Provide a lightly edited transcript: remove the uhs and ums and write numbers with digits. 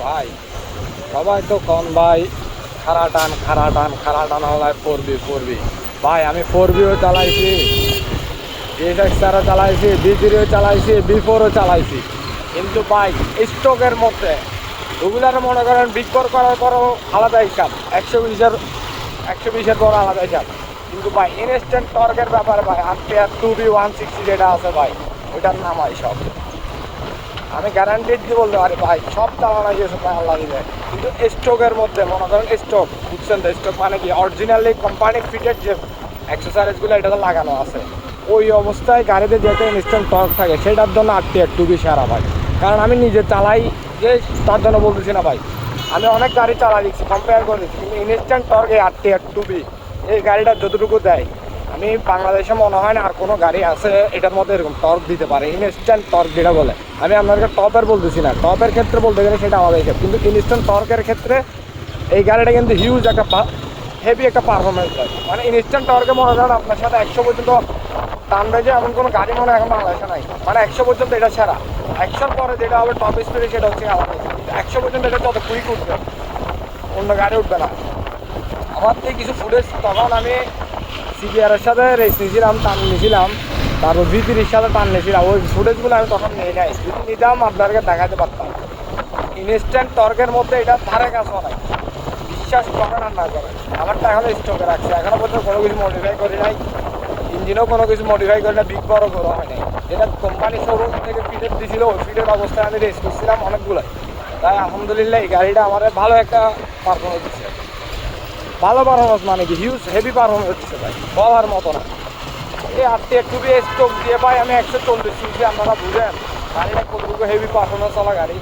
ভাই সবাই তো কন ভাই খারা টান হলায় ফোর বি ভাই আমি ফোর বিও চালাইছি, এক্সারও চালাইছি, বি3ও চালাইছি, বি4ও চালাইছি, কিন্তু ভাই স্ট্রোকের মধ্যে ওগুলার মনে করেন বিগ করার পরও আলাদা হিসাব, 120-এর পর আলাদা হিসাব, কিন্তু ভাই ইনস্ট্যান্ট টর্কের ব্যাপারে ভাই আরটিআর 2B160 যেটা আছে ভাই ওইটার নামাই সব। আমি গ্যারান্টি দিয়ে বলতে পারি ভাই সব চালানো গিয়েছে ভাই আল্লাহ দিলে, কিন্তু স্ট্রোকের মধ্যে মনে করেন স্ট্রোক বুঝছেন তো, স্ট্রোক মানে কি অরিজিনালি কোম্পানি ফিটেড যে অ্যাক্সেসরিজগুলো এটাতে লাগানো আছে ওই অবস্থায় গাড়িতে যেটা ইনস্ট্যান্ট টর্ক থাকে সেটার জন্য আরটিআর 2B সেরা ভাই। কারণ আমি নিজে চালাই যে তার জন্য বলতেছি না ভাই, আমি অনেক গাড়ি চালা দিচ্ছি, কম্পেয়ার করে দিচ্ছি, কিন্তু ইনস্ট্যান্ট টর্ক এই আরটিআর 2B এই গাড়িটা যতটুকু দেয় আমি বাংলাদেশে মনে হয় না আর কোনো গাড়ি আছে এটার মধ্যে এরকম টর্ক দিতে পারে, ইনস্ট্যান্ট টর্ক যেটা বলে। আমি আপনাকে টপের বলতেছি না, টপের ক্ষেত্রে বলতে গেলে সেটা আমাদের হিসাব, কিন্তু ইনস্ট্যান্ট টর্কের ক্ষেত্রে এই গাড়িটা কিন্তু হিউজ একটা হেভি একটা পারফরমেন্স দেয়। মানে ইনস্ট্যান্ট টর্কে মনে করেন আপনার সাথে 100 পর্যন্ত টানবে, যে এমন কোনো গাড়ি মনে এখন বাংলাদেশে নাই, মানে 100 পর্যন্ত এটা ছাড়া 100-র পরে যেটা হবে টপ স্পিডে সেটা হচ্ছে আমাদের, 100 পর্যন্ত এটা যত কুইক উঠবে অন্য গাড়ি উঠবে না। আমার থেকে কিছু ফুটেজ তখন আমি সিবিআরের সাথে রেস নিয়েছিলাম, টান নিয়েছিলাম, তারপর বি3-এর সাথে টান নিয়েছিলাম, ওই ফুটেজগুলো আমি তখন নিয়ে নাই, যদি নিতাম আপনাদেরকে দেখাতে পারতাম। ইনস্ট্যান্ট টর্কের মধ্যে এটা ধারে কাছেও নাই, বিশ্বাস করেন আর না করেন। আমারটা এখনো স্টকে রাখছে, এখনো পর্যন্ত কোনো কিছু মডিফাই করি নাই, ইঞ্জিনও কোনো কিছু মডিফাই করি না, বিগ বড় করা হয় নাই, যেটা কোম্পানি শোরুম থেকে ফিটের দিয়েছিল ওই ফিটের অবস্থায় আমি রেস করছিলাম অনেকগুলোই। তাই আলহামদুলিল্লাহ এই গাড়িটা আমার ভালো একটা পারফরমেন্স দিচ্ছে। ভালো পারফরমেন্স মানে কি হিউজ হেভি পারফরমেন্স হচ্ছে ভাই, বলার মতো না। এই আরটিআর 2B স্টক দিয়ে ভাই আমি 140 সিসি, আপনারা বুঝেন গাড়িটা কতটুকু হেভি পারফরমেন্স চলা গাড়ি।